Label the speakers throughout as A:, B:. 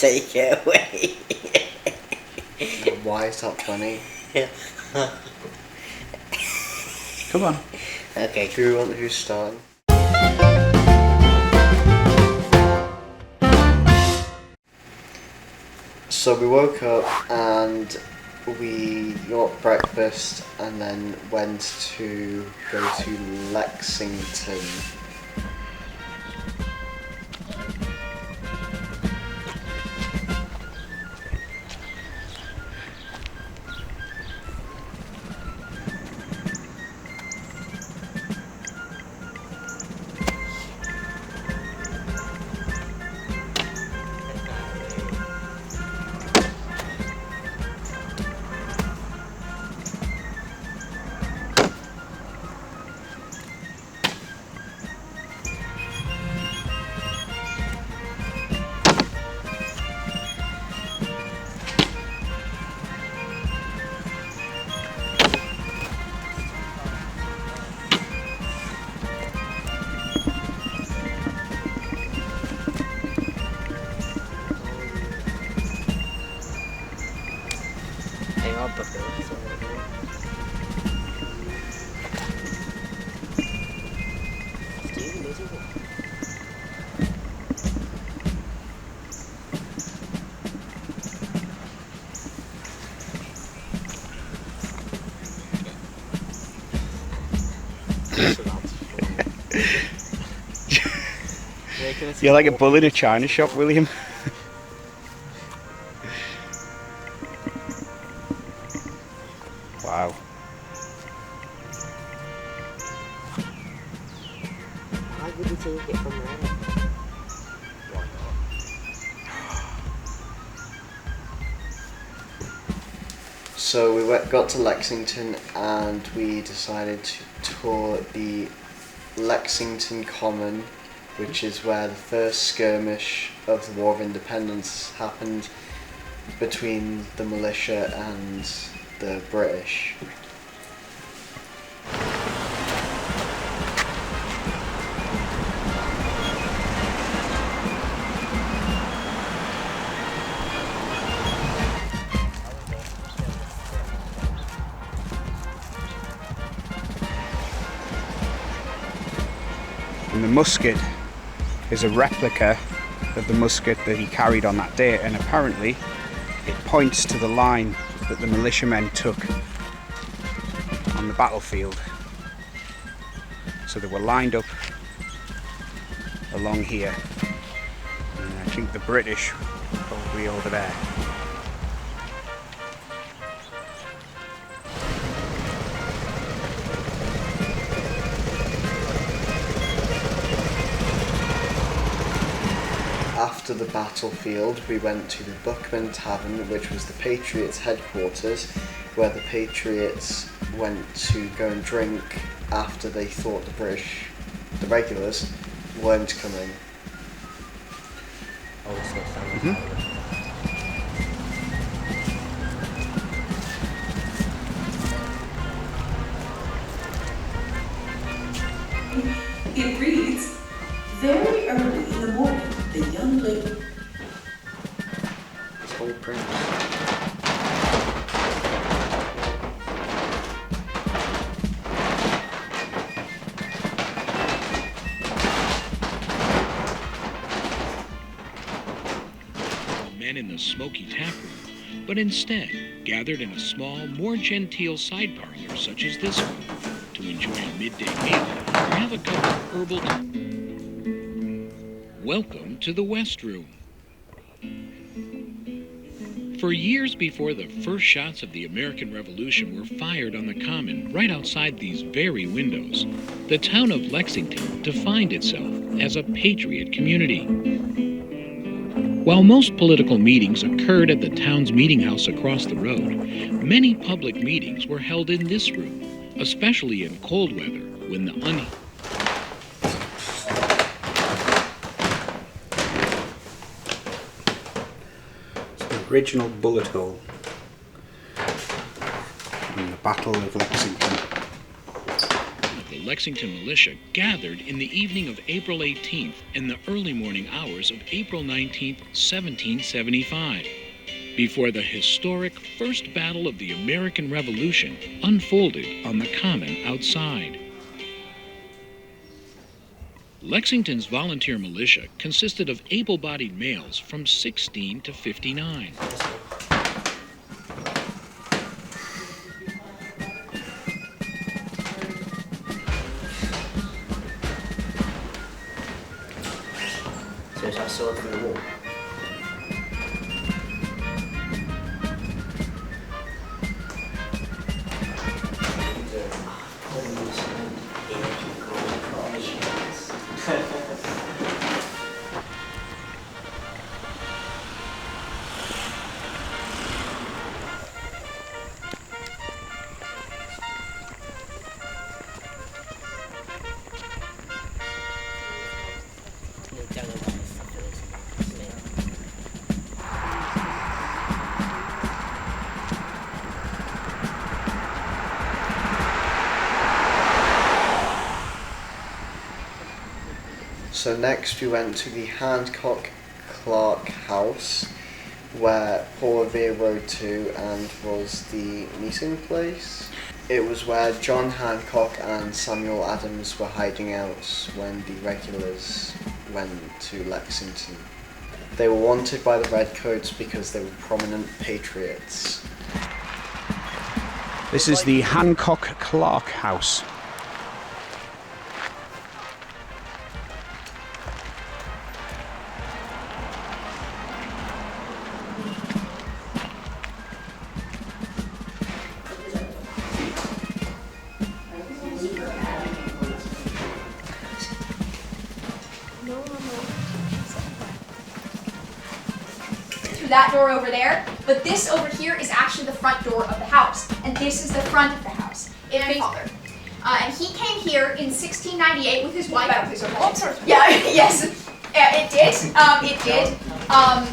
A: take it away.
B: Why is that funny?
C: Come on.
A: Okay.
B: Who's starting? So we woke up and we got breakfast and then went to go to Lexington.
C: You're like a bull in a china shop, William. Wow.
A: Why would you take it from there? Why
B: So we got to Lexington and we decided to tour the Lexington Common, which is where the first skirmish of the War of Independence happened between the militia and the British.
C: And the musket is a replica of the musket that he carried on that day, and apparently it points to the line that the militiamen took on the battlefield. So they were lined up along here, and I think the British were probably over there.
B: After the battlefield, we went to the Buckman Tavern, which was the Patriots' headquarters, where the Patriots went to go and drink after they thought the regulars, weren't coming.
D: It reads, very early in the morning, the young lady.
B: It's whole print.
E: Men in the smoky tap room, but instead gathered in a small, more genteel side parlor such as this one to enjoy a midday meal or have a cup of herbal tea. Welcome to the West Room. For years before the first shots of the American Revolution were fired on the Common right outside these very windows, the town of Lexington defined itself as a patriot community. While most political meetings occurred at the town's meeting house across the road, many public meetings were held in this room, especially in cold weather when the
C: Original bullet hole in the Battle of Lexington.
E: The Lexington militia gathered in the evening of April 18th and the early morning hours of April 19th, 1775, before the historic First Battle of the American Revolution unfolded on the common outside. Lexington's volunteer militia consisted of able-bodied males from 16 to 59.
A: So is that sword through the wall?
B: So next we went to the Hancock-Clarke house, where Paul Revere rode to and was the meeting place. It was where John Hancock and Samuel Adams were hiding out when the regulars went to Lexington. They were wanted by the Redcoats because they were prominent patriots.
C: This is the Hancock-Clarke house.
F: That door over there, but this over here is actually the front door of the house, and this is the front of the house. My father, and he came here in 1698 with his wife. Yeah, yes, it did. It did.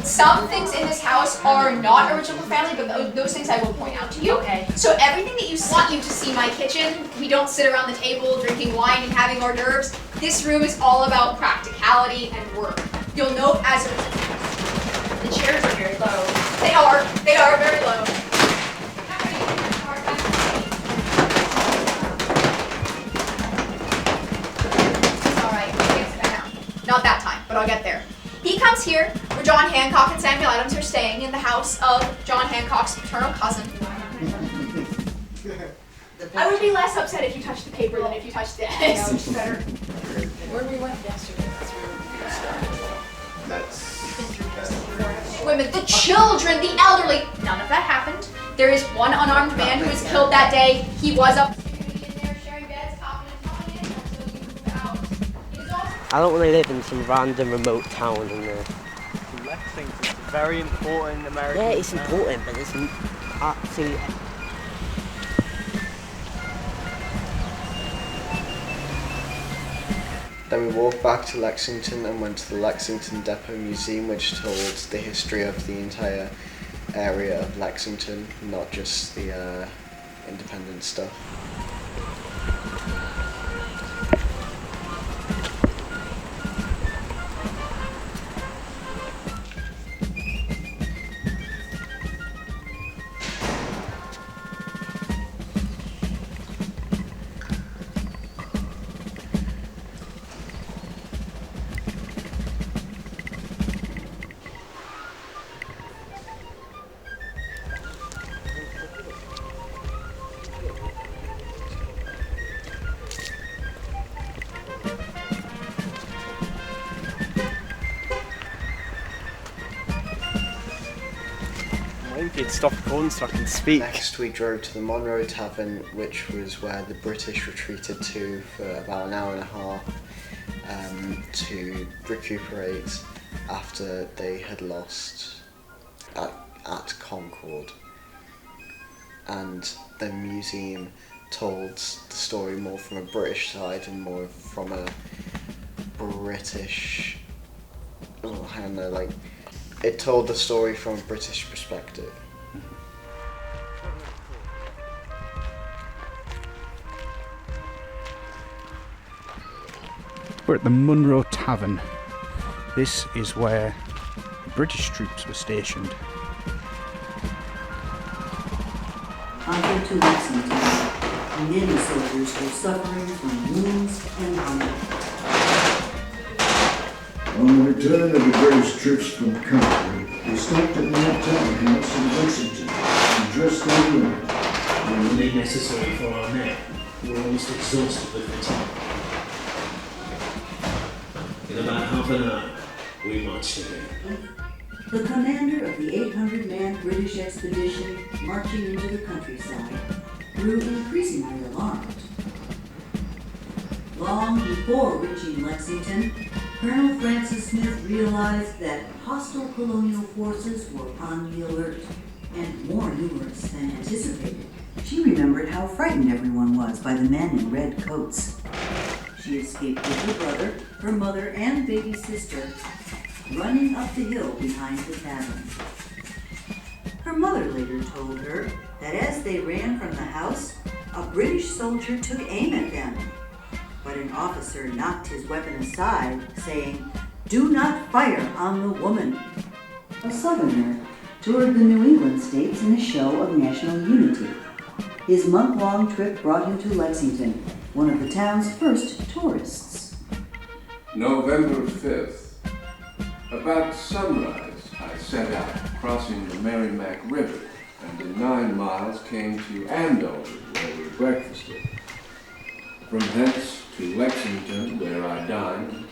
F: Some things in this house are not original family, but those things I will point out to you. Okay. So everything that you want you to see my kitchen. We don't sit around the table drinking wine and having hors d'oeuvres. This room is all about practicality and work. You'll note as the chairs are very low. They are very low. All right, not that time, but I'll get there. He comes here where John Hancock and Samuel Adams are staying in the house of John Hancock's paternal cousin. I would be less upset if you touched the paper than if you touched this. Yeah, which is better.
D: Where we went yesterday, that's where we started.
F: Women, the children, the elderly, none of that happened. There is one unarmed man who was killed that day. He was up in there sharing beds, talking and talking until you moved out.
A: I don't want to live in some random remote town in there.
G: Lexington's a very important American
A: Yeah, it's
G: town.
A: important, but it's absolutely.
B: Then we walked back to Lexington and went to the Lexington Depot Museum, which told the history of the entire area of Lexington, not just the independent stuff.
G: Maybe you'd stop recording so I can speak.
B: Next we drove to the Munroe Tavern, which was where the British retreated to for about an hour and a half to recuperate after they had lost at Concord. And the museum told the story more from a British side and more from a British, I don't know, like, it told the story from a British perspective.
C: We're at the Munroe Tavern. This is where the British troops were stationed.
H: Onward to Lexington, many soldiers were suffering from wounds and hunger.
I: On the return of the British troops from Concord, they stopped at the Hancock-Clarke house in Lexington and dressed their wounded.
J: Only necessary for our men. We're almost exhausted with fatigue. In about half an hour, we marched again.
H: The commander of the 800-man British expedition marching into the countryside grew increasingly alarmed. Long before reaching Lexington, Colonel Francis Smith realized that hostile colonial forces were on the alert and more numerous than anticipated. She remembered how frightened everyone was by the men in red coats. She escaped with her brother, her mother, and baby sister, running up the hill behind the tavern. Her mother later told her that as they ran from the house, a British soldier took aim at them. But an officer knocked his weapon aside, saying, "Do not fire on the woman." A Southerner toured the New England states in a show of national unity. His month-long trip brought him to Lexington, one of the town's first tourists.
K: November 5th. About sunrise, I set out, crossing the Merrimack River, and in 9 miles came to Andover, where we breakfasted. From thence to Lexington, where I dined,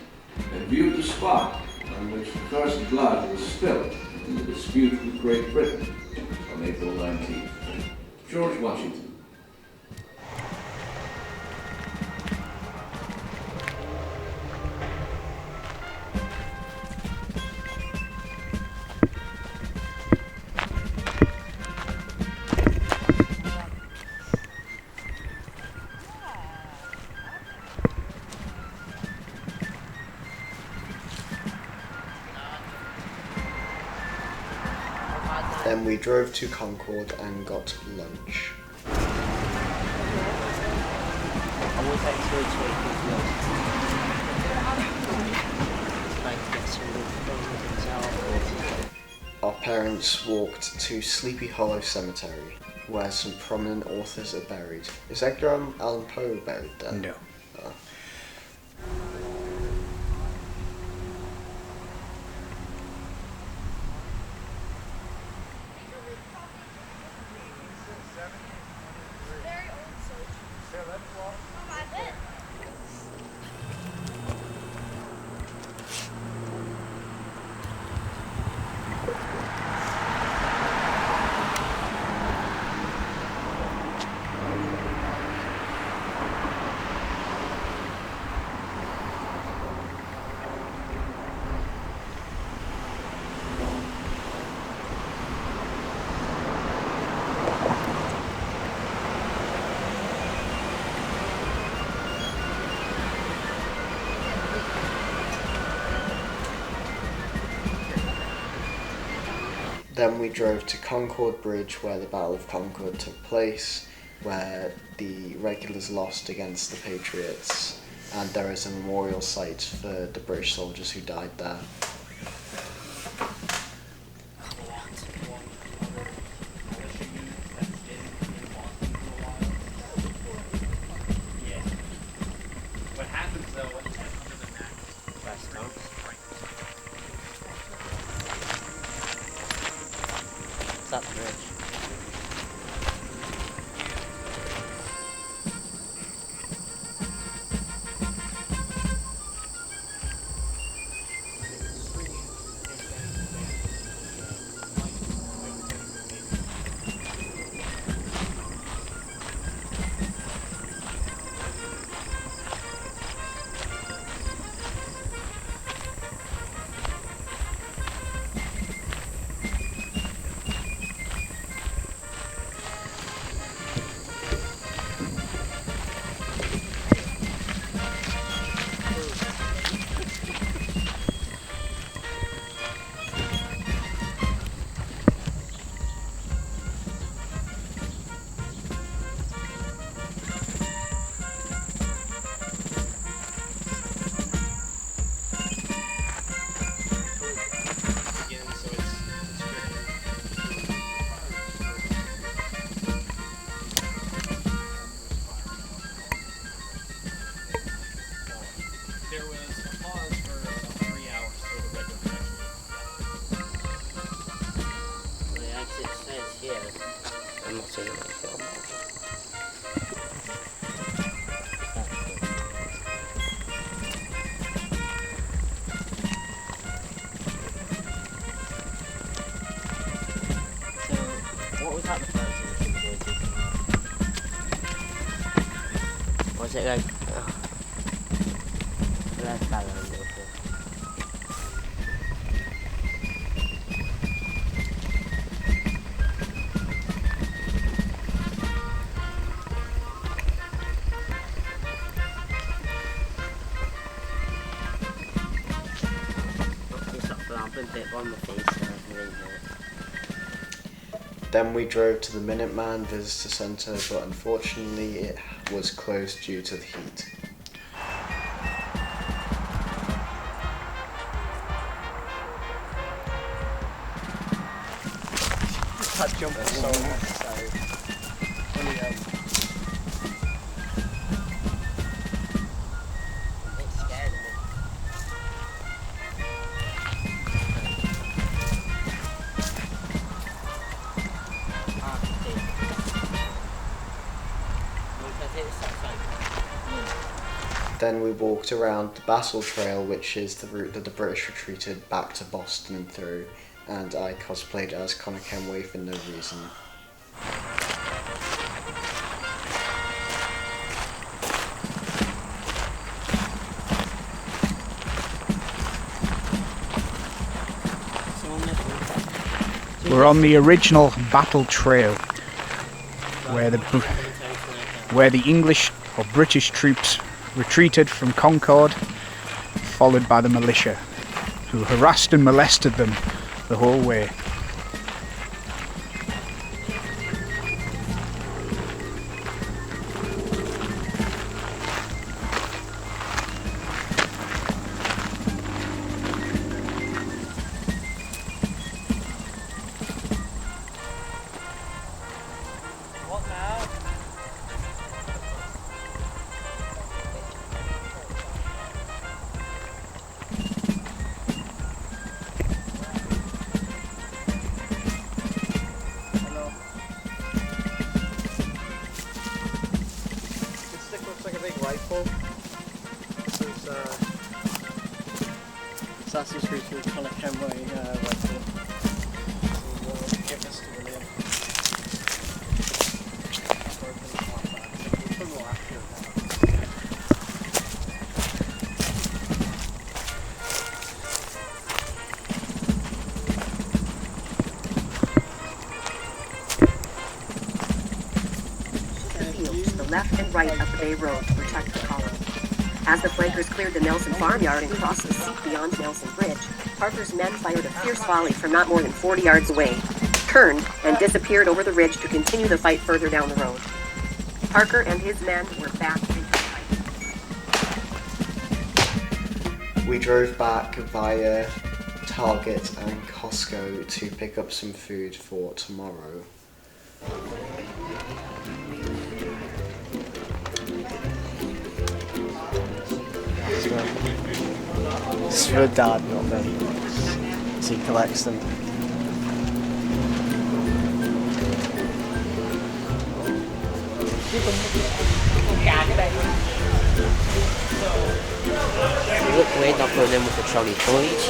K: and viewed the spot on which the first blood was spilled in the dispute with Great Britain on April 19th. George Washington.
B: Then we drove to Concord and got lunch. Our parents walked to Sleepy Hollow Cemetery, where some prominent authors are buried. Is Edgar Allan Poe buried there?
C: No.
B: Oh. Then we drove to Concord Bridge, where the Battle of Concord took place, where the regulars lost against the Patriots, and there is a memorial site for the British soldiers who died there.
G: That bridge.
A: I'm not saying it. What was that the first thing you were doing? Was it like... That's bad. On my face and everything.
B: Then we drove to the Minuteman Visitor Centre, but unfortunately it was closed due to the heat.
G: That jump was so necessary.
B: Then we walked around the Battle Trail, which is the route that the British retreated back to Boston through, and I cosplayed as Connor Kenway for no reason.
C: We're on the original Battle Trail, where the English or British troops retreated from Concord, followed by the militia, who harassed and molested them the whole way.
G: Assassin's Creed with Connor Kenway rifle. So give this to William.
L: The field to the left and right of the Bay Road to protect the colony. As the flankers cleared the Nelson farmyard and crossed the seat beyond Nelson Bridge, Parker's men fired a fierce volley from not more than 40 yards away, turned, and disappeared over the ridge to continue the fight further down the road. Parker and his men were back into the fight.
B: We drove back via Target and Costco to pick up some food for tomorrow.
G: It's for Dad, not me. So he collects them.
A: Look away, not putting them with the trolley foliage.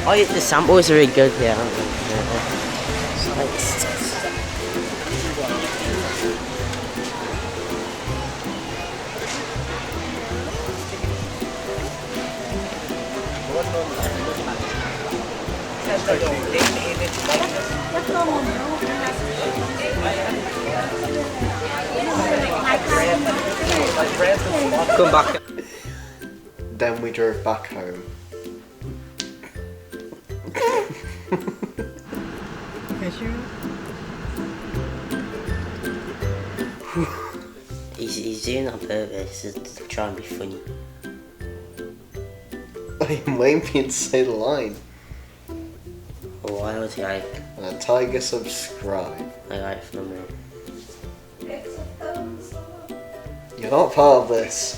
A: Oh, yeah, the samples are really good here, aren't they?
B: Come back. Then we drove back home.
A: He's doing that on purpose to try and be funny.
B: I'm waiting for you to say the line.
A: Oh, I was like...
B: Tiger subscribe.
A: I like it from me.
B: You're not part of this.